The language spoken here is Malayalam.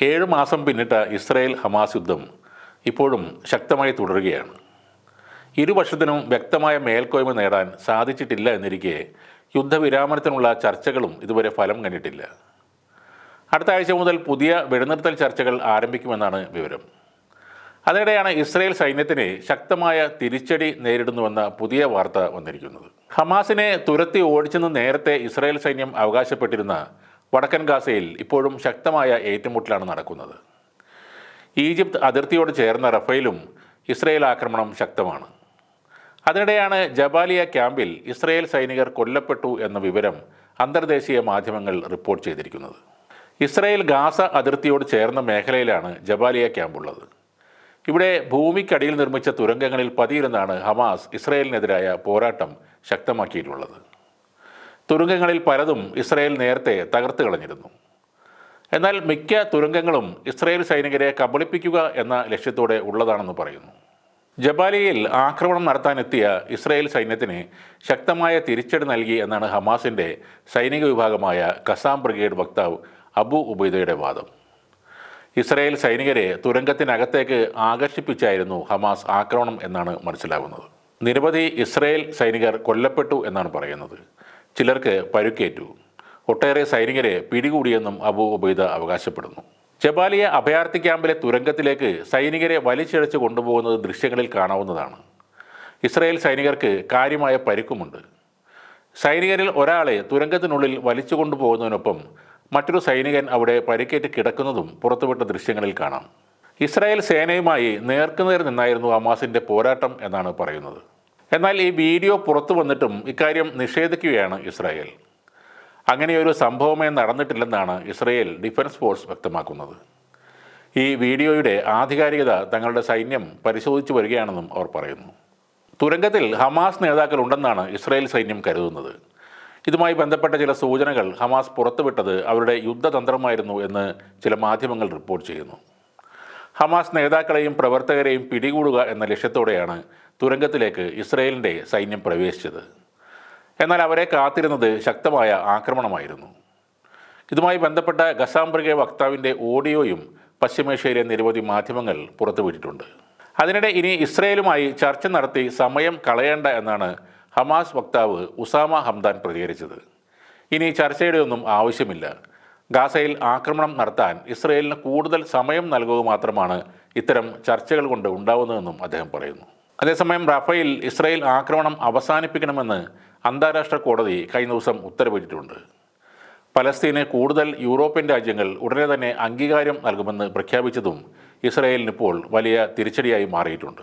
7 മാസം പിന്നിട്ട ഇസ്രായേൽ ഹമാസ് യുദ്ധം ഇപ്പോഴും ശക്തമായി തുടരുകയാണ്. ഇരുപക്ഷത്തിനും വ്യക്തമായ മേൽക്കോയ്മ നേടാൻ സാധിച്ചിട്ടില്ല എന്നിരിക്കെ യുദ്ധവിരാമനത്തിനുള്ള ചർച്ചകളും ഇതുവരെ ഫലം കണ്ടിട്ടില്ല. അടുത്ത ആഴ്ച മുതൽ പുതിയ വെടിനിർത്തൽ ചർച്ചകൾ ആരംഭിക്കുമെന്നാണ് വിവരം. അതിനിടെയാണ് ഇസ്രായേൽ സൈന്യത്തിന് ശക്തമായ തിരിച്ചടി നേരിടുന്നുവെന്ന പുതിയ വാർത്ത വന്നിരിക്കുന്നത്. ഹമാസിനെ തുരത്തി ഓടിച്ചെന്ന് നേരത്തെ ഇസ്രായേൽ സൈന്യം അവകാശപ്പെട്ടിരുന്ന വടക്കൻ ഗാസയിൽ ഇപ്പോഴും ശക്തമായ ഏറ്റുമുട്ടലാണ് നടക്കുന്നത്. ഈജിപ്ത് അതിർത്തിയോട് ചേർന്ന റഫയിലും ഇസ്രായേൽ ആക്രമണം ശക്തമാണ്. അതിനിടെയാണ് ജബാലിയ ക്യാമ്പിൽ ഇസ്രായേൽ സൈനികർ കൊല്ലപ്പെട്ടു എന്ന വിവരം അന്തർദേശീയ മാധ്യമങ്ങൾ റിപ്പോർട്ട് ചെയ്തിരിക്കുന്നത്. ഇസ്രായേൽ ഗാസ അതിർത്തിയോട് ചേർന്ന മേഖലയിലാണ് ജബാലിയ ക്യാമ്പുള്ളത്. ഇവിടെ ഭൂമിക്കടിയിൽ നിർമ്മിച്ച തുരങ്കങ്ങളിൽ പതിയിരുന്നാണ് ഹമാസ് ഇസ്രായേലിനെതിരായ പോരാട്ടം ശക്തമാക്കിയിട്ടുള്ളത്. തുരങ്കങ്ങളിൽ പലതും ഇസ്രായേൽ നേരത്തെ തകർത്ത് കളഞ്ഞിരുന്നു. എന്നാൽ മിക്ക തുരങ്കങ്ങളും ഇസ്രായേൽ സൈനികരെ കബളിപ്പിക്കുക എന്ന ലക്ഷ്യത്തോടെ ഉള്ളതാണെന്ന് പറയുന്നു. ജബാലിയയിൽ ആക്രമണം നടത്താനെത്തിയ ഇസ്രായേൽ സൈന്യത്തിന് ശക്തമായ തിരിച്ചടി നൽകി എന്നാണ് ഹമാസിൻ്റെ സൈനിക വിഭാഗമായ ഖസാം ബ്രിഗേഡ് വക്താവ് അബു ഉബൈദയുടെ വാദം. ഇസ്രായേൽ സൈനികരെ തുരങ്കത്തിനകത്തേക്ക് ആകർഷിപ്പിച്ചായിരുന്നു ഹമാസ് ആക്രമണം എന്നാണ് മനസ്സിലാകുന്നത്. നിരവധി ഇസ്രായേൽ സൈനികർ കൊല്ലപ്പെട്ടു എന്നാണ് പറയുന്നത്. ചിലർക്ക് പരുക്കേറ്റു. ഒട്ടേറെ സൈനികരെ പിടികൂടിയെന്നും അബു ഉബൈദ അവകാശപ്പെടുന്നു. ജബാലിയ അഭയാർത്ഥി ക്യാമ്പിലെ തുരങ്കത്തിലേക്ക് സൈനികരെ വലിച്ചിഴച്ച് കൊണ്ടുപോകുന്നത് ദൃശ്യങ്ങളിൽ കാണാവുന്നതാണ്. ഇസ്രായേൽ സൈനികർക്ക് കാര്യമായ പരിക്കുമുണ്ട്. സൈനികരിൽ ഒരാളെ തുരങ്കത്തിനുള്ളിൽ വലിച്ചു കൊണ്ടുപോകുന്നതിനൊപ്പം മറ്റൊരു സൈനികൻ അവിടെ പരിക്കേറ്റ് കിടക്കുന്നതും പുറത്തുവിട്ട ദൃശ്യങ്ങളിൽ കാണാം. ഇസ്രായേൽ സേനയുമായി നേർക്കുനേർ നിന്നായിരുന്നു ഹമാസിൻ്റെ പോരാട്ടം എന്നാണ് പറയുന്നത്. എന്നാൽ ഈ വീഡിയോ പുറത്തു വന്നിട്ടും ഇക്കാര്യം നിഷേധിക്കുകയാണ് ഇസ്രായേൽ. അങ്ങനെയൊരു സംഭവമേ നടന്നിട്ടില്ലെന്നാണ് ഇസ്രായേൽ ഡിഫൻസ് ഫോഴ്സ് വ്യക്തമാക്കുന്നത്. ഈ വീഡിയോയുടെ ആധികാരികത തങ്ങളുടെ സൈന്യം പരിശോധിച്ചു വരികയാണെന്നും അവർ പറയുന്നു. തുരങ്കത്തിൽ ഹമാസ് നേതാക്കൾ ഉണ്ടെന്നാണ് ഇസ്രായേൽ സൈന്യം കരുതുന്നത്. ഇതുമായി ബന്ധപ്പെട്ട ചില സൂചനകൾ ഹമാസ് പുറത്തുവിട്ടത് അവരുടെ യുദ്ധതന്ത്രമായിരുന്നു എന്ന് ചില മാധ്യമങ്ങൾ റിപ്പോർട്ട് ചെയ്യുന്നു. ഹമാസ് നേതാക്കളെയും പ്രവർത്തകരെയും പിടികൂടുക എന്ന ലക്ഷ്യത്തോടെയാണ് തുരങ്കത്തിലേക്ക് ഇസ്രായേലിൻ്റെ സൈന്യം പ്രവേശിച്ചത്. എന്നാൽ അവരെ കാത്തിരുന്നത് ശക്തമായ ആക്രമണമായിരുന്നു. ഇതുമായി ബന്ധപ്പെട്ട ഖസാം ബ്രിഗേഡ് വക്താവിൻ്റെ ഓഡിയോയും പശ്ചിമേഷ്യയിലെ നിരവധി മാധ്യമങ്ങൾ പുറത്തുവിട്ടിട്ടുണ്ട്. അതിനിടെ ഇനി ഇസ്രായേലുമായി ചർച്ച നടത്തി സമയം കളയേണ്ട എന്നാണ് ഹമാസ് വക്താവ് ഉസാമ ഹംദാൻ പ്രതികരിച്ചത്. ഇനി ചർച്ചയുടെ ഒന്നും ആവശ്യമില്ല. ഗാസയിൽ ആക്രമണം നടത്താൻ ഇസ്രായേലിന് കൂടുതൽ സമയം നൽകുക മാത്രമാണ് ഇത്തരം ചർച്ചകൾ കൊണ്ട് ഉണ്ടാവുന്നതെന്നും അദ്ദേഹം പറയുന്നു. അതേസമയം റഫയിൽ ഇസ്രായേൽ ആക്രമണം അവസാനിപ്പിക്കണമെന്ന് അന്താരാഷ്ട്ര കോടതി കഴിഞ്ഞ ദിവസം ഉത്തരവിട്ടിട്ടുണ്ട്. പലസ്തീന് കൂടുതൽ യൂറോപ്യൻ രാജ്യങ്ങൾ ഉടനെ തന്നെ അംഗീകാരം നൽകുമെന്ന് പ്രഖ്യാപിച്ചതും ഇസ്രായേലിനിപ്പോൾ വലിയ തിരിച്ചടിയായി മാറിയിട്ടുണ്ട്.